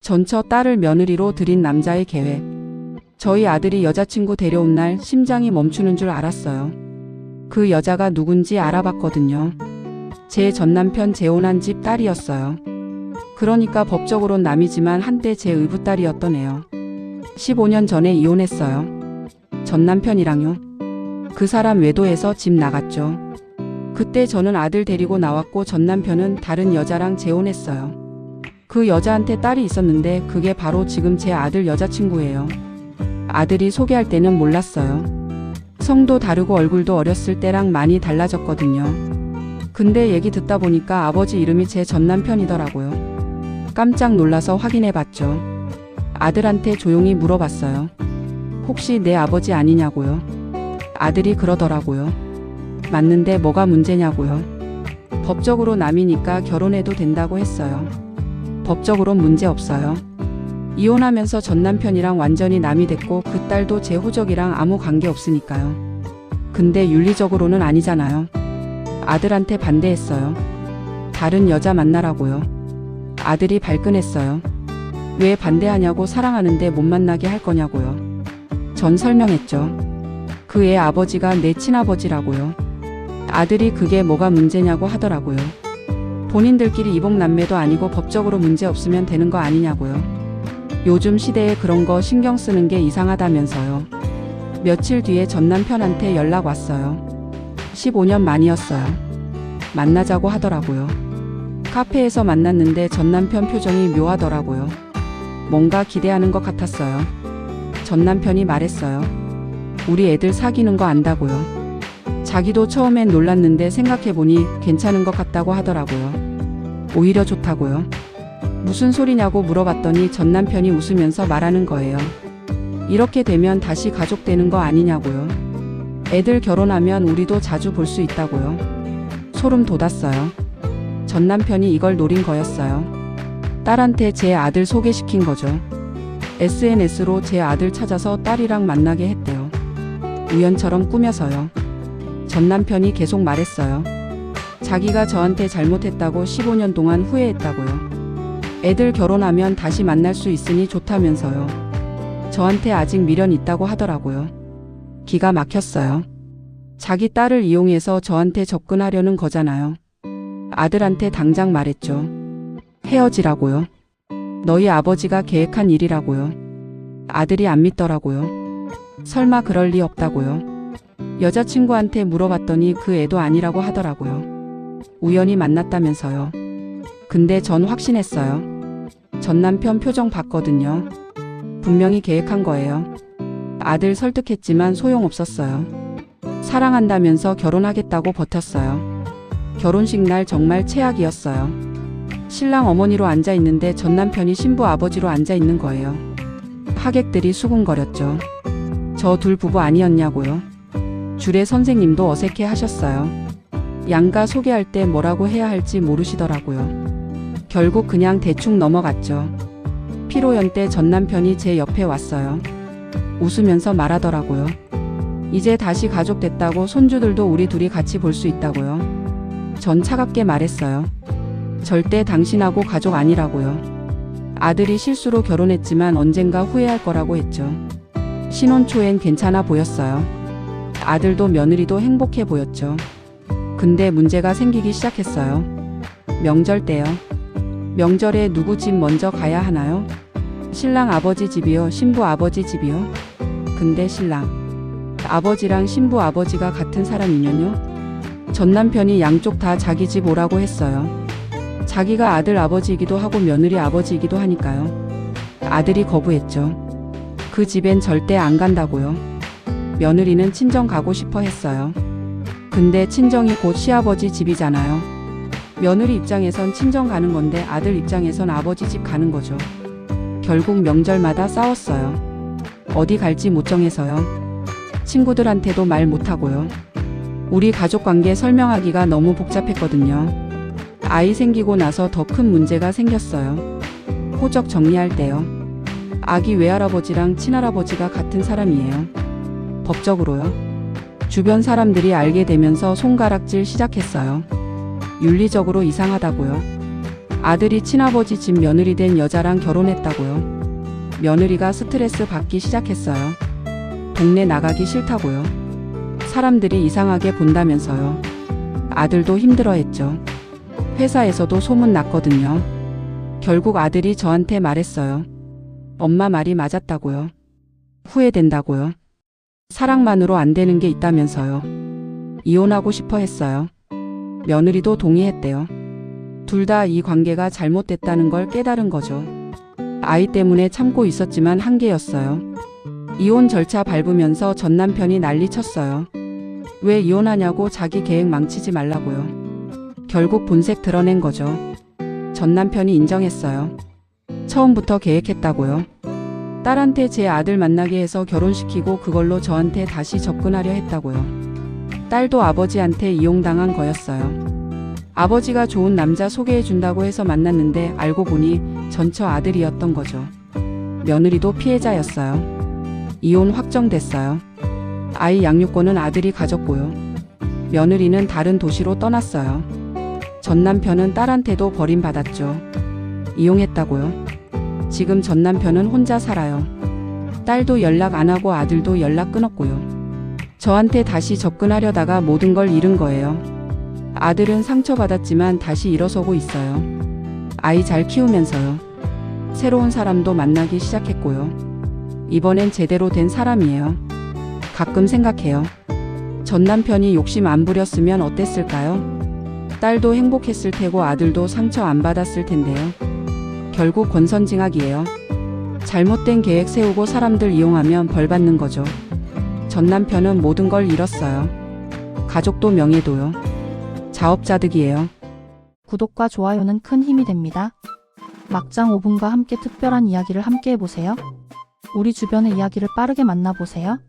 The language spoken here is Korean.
전처 딸을 며느리로 들인 남자의 계획. 저희 아들이 여자친구 데려온 날 심장이 멈추는 줄 알았어요. 그 여자가 누군지 알아봤거든요. 제 전남편 재혼한 집 딸이었어요. 그러니까 법적으론 남이지만 한때 제 의붓딸이었던 애요. 15년 전에 이혼했어요. 전남편이랑요. 그 사람 외도해서 집 나갔죠. 그때 저는 아들 데리고 나왔고 전남편은 다른 여자랑 재혼했어요. 그 여자한테 딸이 있었는데 그게 바로 지금 제 아들 여자친구예요. 아들이 소개할 때는 몰랐어요. 성도 다르고 얼굴도 어렸을 때랑 많이 달라졌거든요. 근데 얘기 듣다 보니까 아버지 이름이 제 전남편이더라고요. 깜짝 놀라서 확인해봤죠. 아들한테 조용히 물어봤어요. 혹시 내 아버지 아니냐고요. 아들이 그러더라고요. 맞는데 뭐가 문제냐고요. 법적으로 남이니까 결혼해도 된다고 했어요. 법적으론 문제 없어요. 이혼하면서 전남편이랑 완전히 남이 됐고 그 딸도 제 호적이랑 아무 관계 없으니까요. 근데 윤리적으로는 아니잖아요. 아들한테 반대했어요. 다른 여자 만나라고요. 아들이 발끈했어요. 왜 반대하냐고, 사랑하는데 못 만나게 할 거냐고요. 전 설명했죠. 그 애 아버지가 내 친아버지라고요. 아들이 그게 뭐가 문제냐고 하더라고요. 본인들끼리 이복남매도 아니고 법적으로 문제 없으면 되는 거 아니냐고요. 요즘 시대에 그런 거 신경 쓰는 게 이상하다면서요. 며칠 뒤에 전남편한테 연락 왔어요. 15년 만이었어요. 만나자고 하더라고요. 카페에서 만났는데 전남편 표정이 묘하더라고요. 뭔가 기대하는 것 같았어요. 전남편이 말했어요. 우리 애들 사귀는 거 안다고요. 자기도 처음엔 놀랐는데 생각해보니 괜찮은 것 같다고 하더라고요. 오히려 좋다고요. 무슨 소리냐고 물어봤더니 전남편이 웃으면서 말하는 거예요. 이렇게 되면 다시 가족 되는 거 아니냐고요. 애들 결혼하면 우리도 자주 볼 수 있다고요. 소름 돋았어요. 전남편이 이걸 노린 거였어요. 딸한테 제 아들 소개시킨 거죠. SNS로 제 아들 찾아서 딸이랑 만나게 했대요. 우연처럼 꾸며서요. 전남편이 계속 말했어요. 자기가 저한테 잘못했다고 15년 동안 후회했다고요. 애들 결혼하면 다시 만날 수 있으니 좋다면서요. 저한테 아직 미련 있다고 하더라고요. 기가 막혔어요. 자기 딸을 이용해서 저한테 접근하려는 거잖아요. 아들한테 당장 말했죠. 헤어지라고요. 너희 아버지가 계획한 일이라고요. 아들이 안 믿더라고요. 설마 그럴 리 없다고요. 여자친구한테 물어봤더니 그 애도 아니라고 하더라고요. 우연히 만났다면서요. 근데 전 확신했어요. 전남편 표정 봤거든요. 분명히 계획한 거예요. 아들 설득했지만 소용없었어요. 사랑한다면서 결혼하겠다고 버텼어요. 결혼식 날 정말 최악이었어요. 신랑 어머니로 앉아있는데 전남편이 신부 아버지로 앉아있는 거예요. 하객들이 수군거렸죠. 저 둘 부부 아니었냐고요. 주례 선생님도 어색해 하셨어요. 양가 소개할 때 뭐라고 해야 할지 모르시더라고요. 결국 그냥 대충 넘어갔죠. 피로연 때 전남편이 제 옆에 왔어요. 웃으면서 말하더라고요. 이제 다시 가족 됐다고, 손주들도 우리 둘이 같이 볼 수 있다고요. 전 차갑게 말했어요. 절대 당신하고 가족 아니라고요. 아들이 실수로 결혼했지만 언젠가 후회할 거라고 했죠. 신혼 초엔 괜찮아 보였어요. 아들도 며느리도 행복해 보였죠. 근데 문제가 생기기 시작했어요. 명절 때요. 명절에 누구 집 먼저 가야 하나요? 신랑 아버지 집이요? 신부 아버지 집이요? 근데 신랑 아버지랑 신부 아버지가 같은 사람이면요? 전남편이 양쪽 다 자기 집 오라고 했어요. 자기가 아들 아버지이기도 하고 며느리 아버지이기도 하니까요. 아들이 거부했죠. 그 집엔 절대 안 간다고요. 며느리는 친정 가고 싶어 했어요. 근데 친정이 곧 시아버지 집이잖아요. 며느리 입장에선 친정 가는 건데 아들 입장에선 아버지 집 가는 거죠. 결국 명절마다 싸웠어요. 어디 갈지 못 정해서요. 친구들한테도 말 못하고요. 우리 가족관계 설명하기가 너무 복잡했거든요. 아이 생기고 나서 더 큰 문제가 생겼어요. 호적 정리할 때요. 아기 외할아버지랑 친할아버지가 같은 사람이에요. 법적으로요. 주변 사람들이 알게 되면서 손가락질 시작했어요. 윤리적으로 이상하다고요. 아들이 친아버지 집 며느리 된 여자랑 결혼했다고요. 며느리가 스트레스 받기 시작했어요. 동네 나가기 싫다고요. 사람들이 이상하게 본다면서요. 아들도 힘들어했죠. 회사에서도 소문 났거든요. 결국 아들이 저한테 말했어요. 엄마 말이 맞았다고요. 후회된다고요. 사랑만으로 안 되는 게 있다면서요. 이혼하고 싶어 했어요. 며느리도 동의했대요. 둘 다 이 관계가 잘못됐다는 걸 깨달은 거죠. 아이 때문에 참고 있었지만 한계였어요. 이혼 절차 밟으면서 전 남편이 난리쳤어요. 왜 이혼하냐고 자기 계획 망치지 말라고요. 결국 본색 드러낸 거죠. 전 남편이 인정했어요. 처음부터 계획했다고요. 딸한테 제 아들 만나게 해서 결혼시키고 그걸로 저한테 다시 접근하려 했다고요. 딸도 아버지한테 이용당한 거였어요. 아버지가 좋은 남자 소개해준다고 해서 만났는데 알고 보니 전처 아들이었던 거죠. 며느리도 피해자였어요. 이혼 확정됐어요. 아이 양육권은 아들이 가졌고요. 며느리는 다른 도시로 떠났어요. 전 남편은 딸한테도 버림받았죠. 이용했다고요. 지금 전 남편은 혼자 살아요. 딸도 연락 안 하고 아들도 연락 끊었고요. 저한테 다시 접근하려다가 모든 걸 잃은 거예요. 아들은 상처받았지만 다시 일어서고 있어요. 아이 잘 키우면서요. 새로운 사람도 만나기 시작했고요. 이번엔 제대로 된 사람이에요. 가끔 생각해요. 전 남편이 욕심 안 부렸으면 어땠을까요? 딸도 행복했을 테고 아들도 상처 안 받았을 텐데요. 결국 권선징악이에요. 잘못된 계획 세우고 사람들 이용하면 벌 받는 거죠. 전 남편은 모든 걸 잃었어요. 가족도 명예도요. 자업자득이에요. 구독과 좋아요는 큰 힘이 됩니다. 막장 5분과 함께 특별한 이야기를 함께 해보세요. 우리 주변의 이야기를 빠르게 만나보세요.